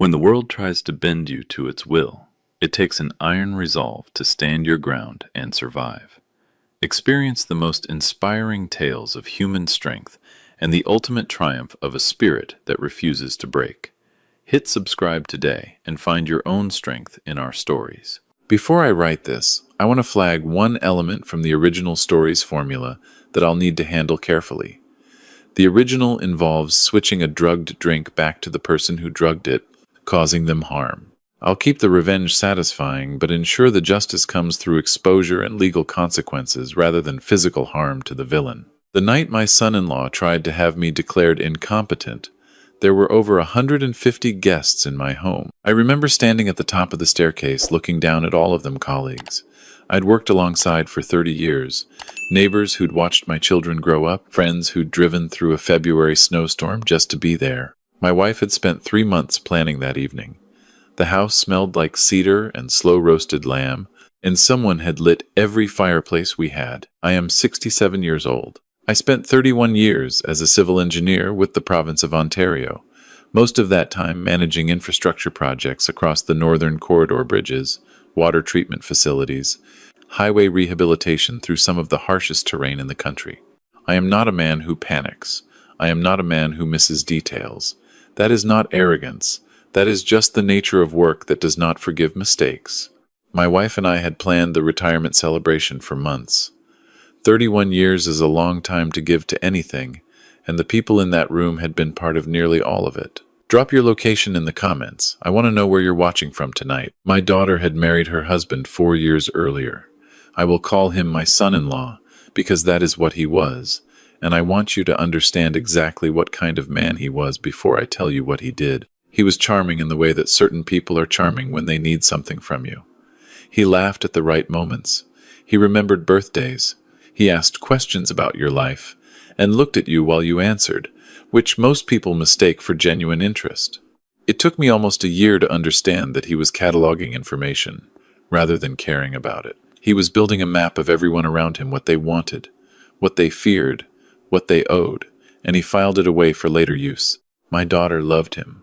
When the world tries to bend you to its will, it takes an iron resolve to stand your ground and survive. Experience the most inspiring tales of human strength and the ultimate triumph of a spirit that refuses to break. Hit subscribe today and find your own strength in our stories. Before I write this, I want to flag one element from the original story's formula that I'll need to handle carefully. The original involves switching a drugged drink back to the person who drugged it, causing them harm. I'll keep the revenge satisfying, but ensure the justice comes through exposure and legal consequences rather than physical harm to the villain. The night my son-in-law tried to have me declared incompetent, there were over 150 guests in my home. I remember standing at the top of the staircase looking down at all of them colleagues I'd worked alongside for 30 years, neighbors who'd watched my children grow up, friends who'd driven through a February snowstorm just to be there. My wife had spent 3 months planning that evening. The house smelled like cedar and slow-roasted lamb, and someone had lit every fireplace we had. I am 67 years old. I spent 31 years as a civil engineer with the province of Ontario, most of that time managing infrastructure projects across the Northern Corridor bridges, water treatment facilities, highway rehabilitation through some of the harshest terrain in the country. I am not a man who panics. I am not a man who misses details. That is not arrogance. That is just the nature of work that does not forgive mistakes. My wife and I had planned the retirement celebration for months. 31 years is a long time to give to anything, and the people in that room had been part of nearly all of it. Drop your location in the comments. I want to know where you're watching from tonight. My daughter had married her husband 4 years earlier. I will call him my son-in-law because that is what he was, and I want you to understand exactly what kind of man he was before I tell you what he did. He was charming in the way that certain people are charming when they need something from you. He laughed at the right moments. He remembered birthdays. He asked questions about your life and looked at you while you answered, which most people mistake for genuine interest. It took me almost a year to understand that he was cataloging information rather than caring about it. He was building a map of everyone around him, what they wanted, what they feared, what they owed, and he filed it away for later use. My daughter loved him.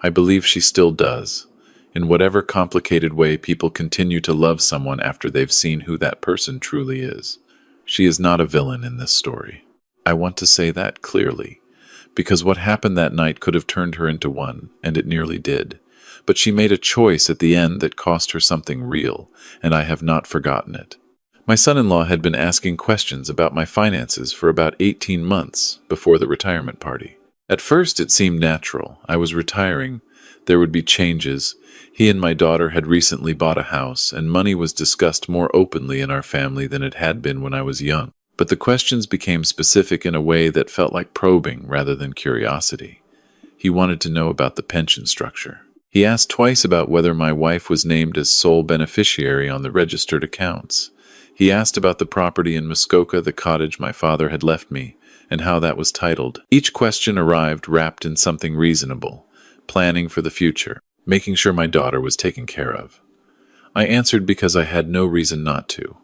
I believe she still does. In whatever complicated way people continue to love someone after they've seen who that person truly is. She is not a villain in this story. I want to say that clearly, because what happened that night could have turned her into one, and it nearly did. But she made a choice at the end that cost her something real, and I have not forgotten it. My son-in-law had been asking questions about my finances for about 18 months before the retirement party. At first it seemed natural. I was retiring. There would be changes. He and my daughter had recently bought a house, and money was discussed more openly in our family than it had been when I was young. But the questions became specific in a way that felt like probing rather than curiosity. He wanted to know about the pension structure. He asked twice about whether my wife was named as sole beneficiary on the registered accounts. He asked about the property in Muskoka, the cottage my father had left me, and how that was titled. Each question arrived wrapped in something reasonable, planning for the future, making sure my daughter was taken care of. I answered because I had no reason not to,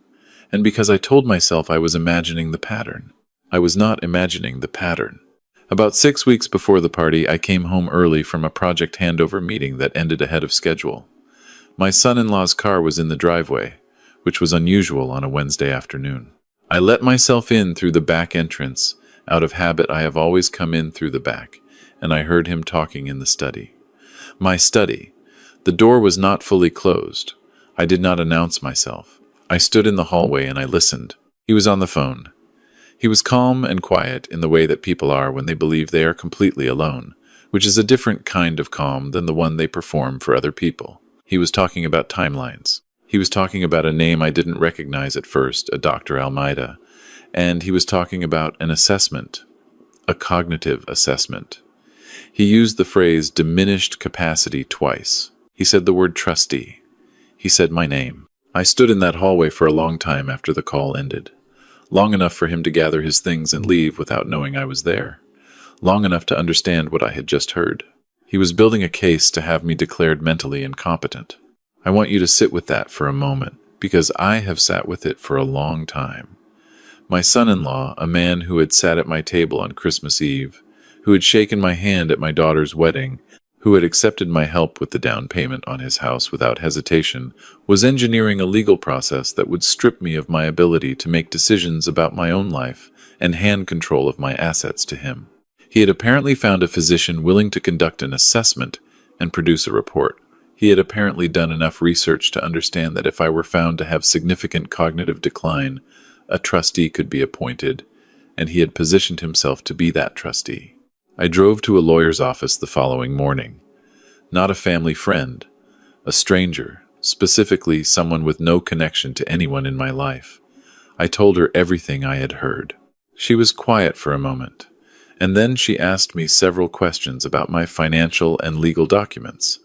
and because I told myself I was imagining the pattern. I was not imagining the pattern. About 6 weeks before the party, I came home early from a project handover meeting that ended ahead of schedule. My son-in-law's car was in the driveway, which was unusual on a Wednesday afternoon. I let myself in through the back entrance. Out of habit, I have always come in through the back, and I heard him talking in the study. My study. The door was not fully closed. I did not announce myself. I stood in the hallway and I listened. He was on the phone. He was calm and quiet in the way that people are when they believe they are completely alone, which is a different kind of calm than the one they perform for other people. He was talking about timelines. He was talking about a name I didn't recognize at first, a Dr. Almeida, and he was talking about an assessment, a cognitive assessment. He used the phrase diminished capacity twice. He said the word trustee. He said my name. I stood in that hallway for a long time after the call ended. Long enough for him to gather his things and leave without knowing I was there. Long enough to understand what I had just heard. He was building a case to have me declared mentally incompetent. I want you to sit with that for a moment, because I have sat with it for a long time. My son-in-law, a man who had sat at my table on Christmas Eve, who had shaken my hand at my daughter's wedding, who had accepted my help with the down payment on his house without hesitation, was engineering a legal process that would strip me of my ability to make decisions about my own life and hand control of my assets to him. He had apparently found a physician willing to conduct an assessment and produce a report. He had apparently done enough research to understand that if I were found to have significant cognitive decline, a trustee could be appointed, and he had positioned himself to be that trustee. I drove to a lawyer's office the following morning. Not a family friend, a stranger, specifically someone with no connection to anyone in my life. I told her everything I had heard. She was quiet for a moment, and then she asked me several questions about my financial and legal documents.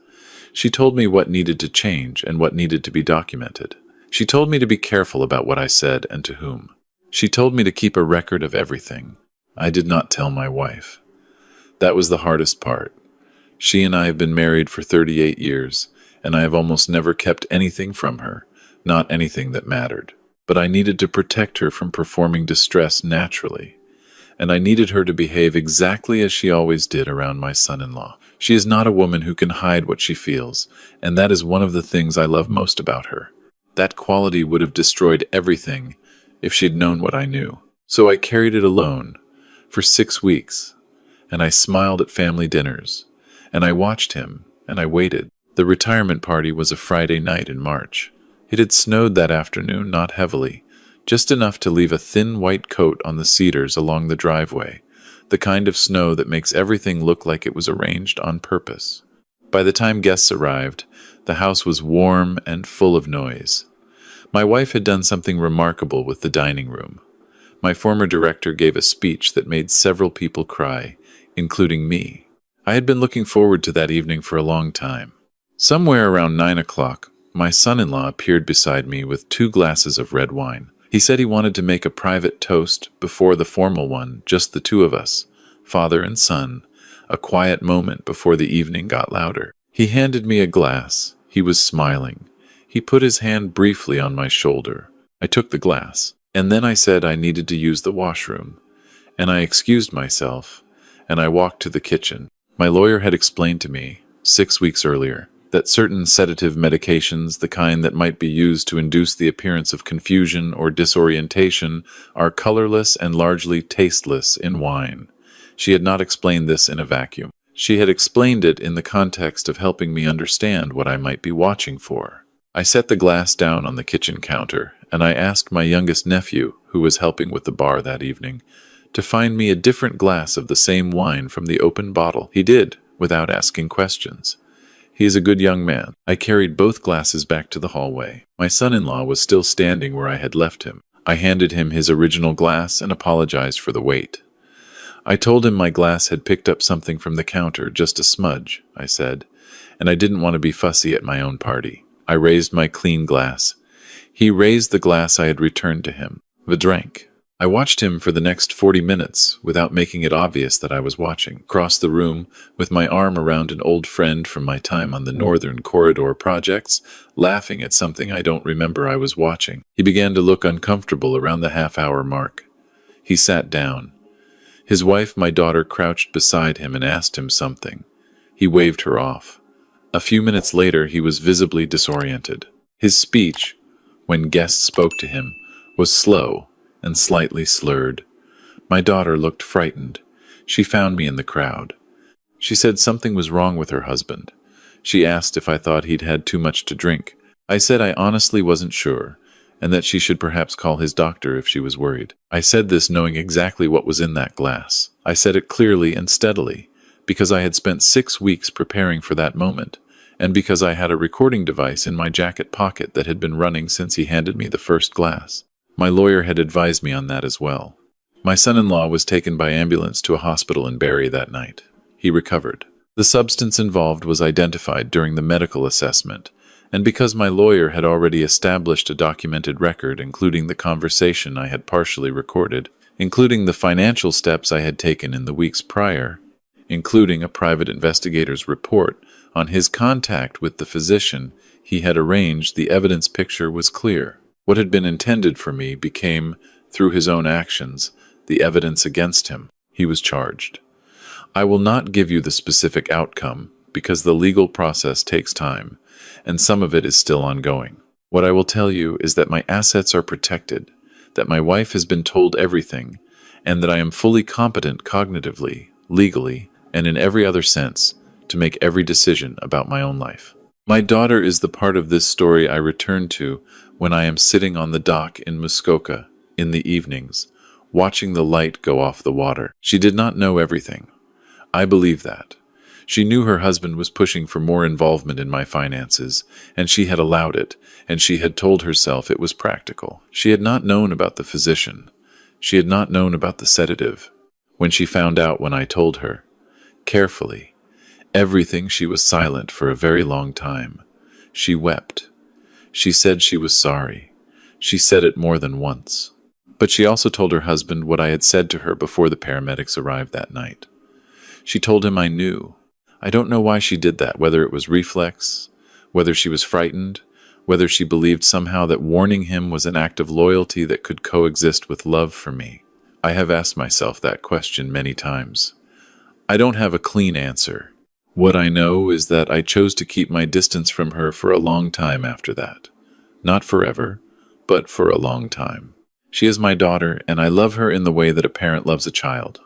She told me what needed to change and what needed to be documented. She told me to be careful about what I said and to whom. She told me to keep a record of everything. I did not tell my wife. That was the hardest part. She and I have been married for 38 years, and I have almost never kept anything from her, not anything that mattered. But I needed to protect her from performing distress naturally, and I needed her to behave exactly as she always did around my son-in-law. She is not a woman who can hide what she feels, and that is one of the things I love most about her. That quality would have destroyed everything if she'd known what I knew. So I carried it alone for 6 weeks, and I smiled at family dinners, and I watched him, and I waited. The retirement party was a Friday night in March. It had snowed that afternoon, not heavily, just enough to leave a thin white coat on the cedars along the driveway, the kind of snow that makes everything look like it was arranged on purpose. By the time guests arrived, the house was warm and full of noise. My wife had done something remarkable with the dining room. My former director gave a speech that made several people cry, including me. I had been looking forward to that evening for a long time. Somewhere around 9 o'clock, my son-in-law appeared beside me with 2 glasses of red wine. He said he wanted to make a private toast before the formal one, just the 2 of us, father and son, a quiet moment before the evening got louder. He handed me a glass. He was smiling. He put his hand briefly on my shoulder. I took the glass, and then I said I needed to use the washroom, and I excused myself, and I walked to the kitchen. My lawyer had explained to me, 6 weeks earlier, that certain sedative medications, the kind that might be used to induce the appearance of confusion or disorientation, are colorless and largely tasteless in wine. She had not explained this in a vacuum. She had explained it in the context of helping me understand what I might be watching for. I set the glass down on the kitchen counter, and I asked my youngest nephew, who was helping with the bar that evening, to find me a different glass of the same wine from the open bottle. He did, without asking questions. He is a good young man. I carried both glasses back to the hallway. My son-in-law was still standing where I had left him. I handed him his original glass and apologized for the wait. I told him my glass had picked up something from the counter, just a smudge, I said, and I didn't want to be fussy at my own party. I raised my clean glass. He raised the glass I had returned to him. We drank. I watched him for the next 40 minutes without making it obvious that I was watching. Across the room, with my arm around an old friend from my time on the Northern Corridor projects, laughing at something I don't remember I was watching. He began to look uncomfortable around the half-hour mark. He sat down. His wife, my daughter, crouched beside him and asked him something. He waved her off. A few minutes later, he was visibly disoriented. His speech, when guests spoke to him, was slow and slightly slurred. My daughter looked frightened. She found me in the crowd. She said something was wrong with her husband. She asked if I thought he'd had too much to drink. I said I honestly wasn't sure, and that she should perhaps call his doctor if she was worried. I said this knowing exactly what was in that glass. I said it clearly and steadily, because I had spent 6 weeks preparing for that moment, and because I had a recording device in my jacket pocket that had been running since he handed me the first glass. My lawyer had advised me on that as well. My son-in-law was taken by ambulance to a hospital in Barrie that night. He recovered. The substance involved was identified during the medical assessment, and because my lawyer had already established a documented record including the conversation I had partially recorded, including the financial steps I had taken in the weeks prior, including a private investigator's report on his contact with the physician he had arranged, the evidence picture was clear. What had been intended for me became, through his own actions, the evidence against him. He was charged. I will not give you the specific outcome, because the legal process takes time, and some of it is still ongoing. What I will tell you is that my assets are protected, that my wife has been told everything, and that I am fully competent cognitively, legally, and in every other sense to make every decision about my own life. My daughter is the part of this story I return to when I am sitting on the dock in Muskoka in the evenings, watching the light go off the water. She did not know everything. I believe that. She knew her husband was pushing for more involvement in my finances, and she had allowed it, and she had told herself it was practical. She had not known about the physician. She had not known about the sedative. When she found out when I told her, carefully, everything, she was silent for a very long time. She wept. She said she was sorry. She said it more than once. But she also told her husband what I had said to her before the paramedics arrived that night. She told him I knew. I don't know why she did that, whether it was reflex, whether she was frightened, whether she believed somehow that warning him was an act of loyalty that could coexist with love for me. I have asked myself that question many times. I don't have a clean answer. What I know is that I chose to keep my distance from her for a long time after that. Not forever, but for a long time. She is my daughter, and I love her in the way that a parent loves a child,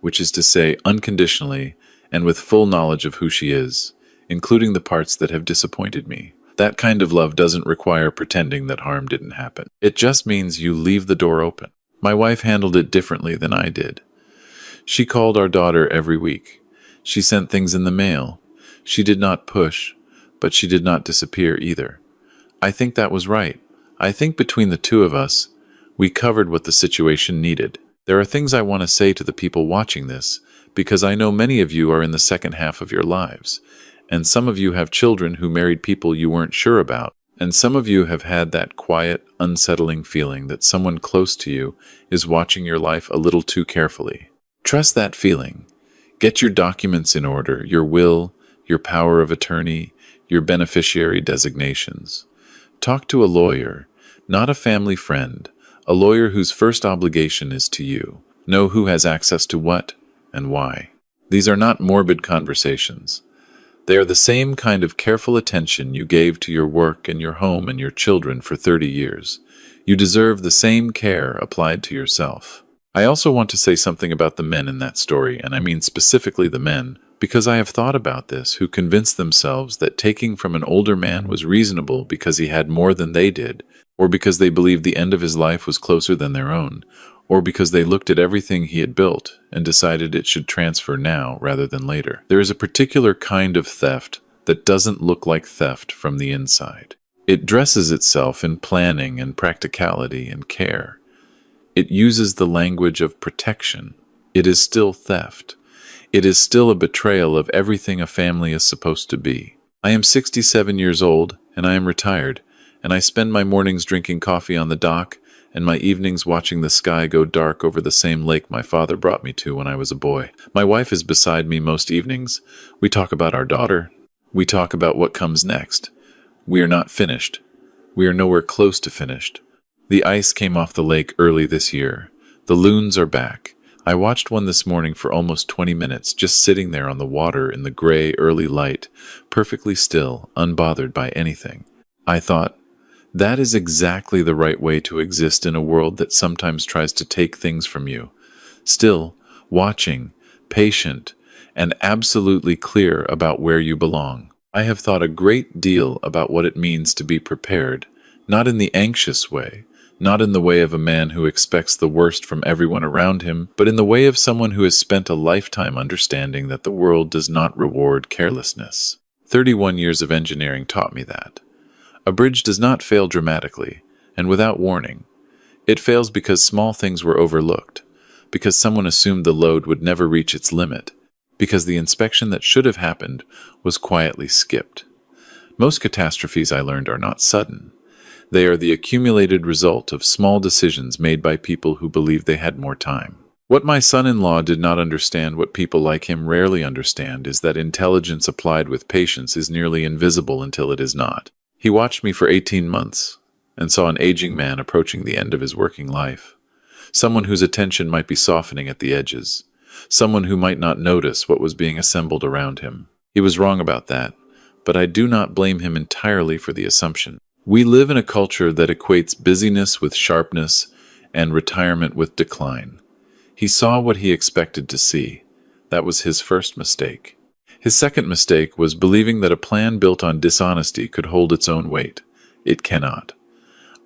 which is to say unconditionally and with full knowledge of who she is, including the parts that have disappointed me. That kind of love doesn't require pretending that harm didn't happen. It just means you leave the door open. My wife handled it differently than I did. She called our daughter every week. She sent things in the mail. She did not push, but she did not disappear either. I think that was right. I think between the two of us, we covered what the situation needed. There are things I want to say to the people watching this, because I know many of you are in the second half of your lives, and some of you have children who married people you weren't sure about, and some of you have had that quiet, unsettling feeling that someone close to you is watching your life a little too carefully. Trust that feeling. Get your documents in order, your will, your power of attorney, your beneficiary designations. Talk to a lawyer, not a family friend, a lawyer whose first obligation is to you. Know who has access to what and why. These are not morbid conversations. They are the same kind of careful attention you gave to your work and your home and your children for 30 years. You deserve the same care applied to yourself. I also want to say something about the men in that story, and I mean specifically the men, because I have thought about this, who convinced themselves that taking from an older man was reasonable because he had more than they did, or because they believed the end of his life was closer than their own, or because they looked at everything he had built and decided it should transfer now rather than later. There is a particular kind of theft that doesn't look like theft from the inside. It dresses itself in planning and practicality and care. It uses the language of protection. It is still theft. It is still a betrayal of everything a family is supposed to be. I am 67 years old, and I am retired, and I spend my mornings drinking coffee on the dock and my evenings watching the sky go dark over the same lake my father brought me to when I was a boy. My wife is beside me most evenings. We talk about our daughter. We talk about what comes next. We are not finished. We are nowhere close to finished. The ice came off the lake early this year. The loons are back. I watched one this morning for almost 20 minutes, just sitting there on the water in the gray early light, perfectly still, unbothered by anything. I thought, that is exactly the right way to exist in a world that sometimes tries to take things from you. Still, watching, patient, and absolutely clear about where you belong. I have thought a great deal about what it means to be prepared, not in the anxious way, not in the way of a man who expects the worst from everyone around him, but in the way of someone who has spent a lifetime understanding that the world does not reward carelessness. 31 years of engineering taught me that. A bridge does not fail dramatically, and without warning. It fails because small things were overlooked, because someone assumed the load would never reach its limit, because the inspection that should have happened was quietly skipped. Most catastrophes, I learned, are not sudden. They are the accumulated result of small decisions made by people who believed they had more time. What my son-in-law did not understand, what people like him rarely understand, is that intelligence applied with patience is nearly invisible until it is not. He watched me for 18 months and saw an aging man approaching the end of his working life. Someone whose attention might be softening at the edges. Someone who might not notice what was being assembled around him. He was wrong about that, but I do not blame him entirely for the assumption. We live in a culture that equates busyness with sharpness and retirement with decline. He saw what he expected to see. That was his first mistake. His second mistake was believing that a plan built on dishonesty could hold its own weight. It cannot.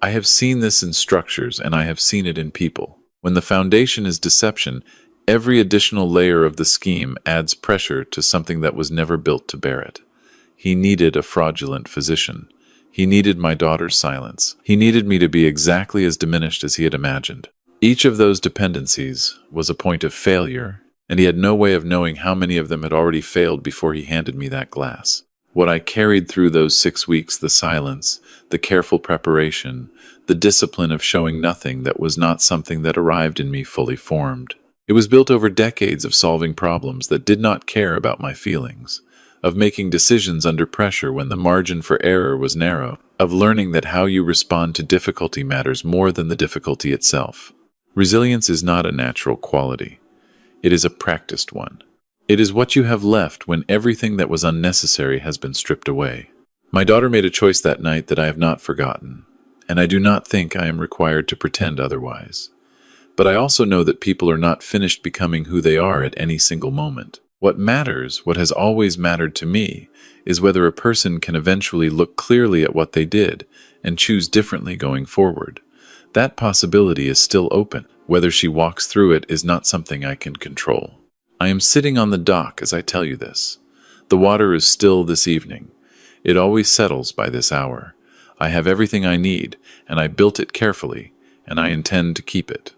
I have seen this in structures, and I have seen it in people. When the foundation is deception, every additional layer of the scheme adds pressure to something that was never built to bear it. He needed a fraudulent physician. He needed my daughter's silence. He needed me to be exactly as diminished as he had imagined. Each of those dependencies was a point of failure, and he had no way of knowing how many of them had already failed before he handed me that glass. What I carried through those 6 weeks, the silence, the careful preparation, the discipline of showing nothing that was not something that arrived in me fully formed. It was built over decades of solving problems that did not care about my feelings, of making decisions under pressure when the margin for error was narrow, of learning that how you respond to difficulty matters more than the difficulty itself. Resilience is not a natural quality. It is a practiced one. It is what you have left when everything that was unnecessary has been stripped away. My daughter made a choice that night that I have not forgotten, and I do not think I am required to pretend otherwise. But I also know that people are not finished becoming who they are at any single moment. What matters, what has always mattered to me, is whether a person can eventually look clearly at what they did and choose differently going forward. That possibility is still open. Whether she walks through it is not something I can control. I am sitting on the dock as I tell you this. The water is still this evening. It always settles by this hour. I have everything I need, and I built it carefully, and I intend to keep it.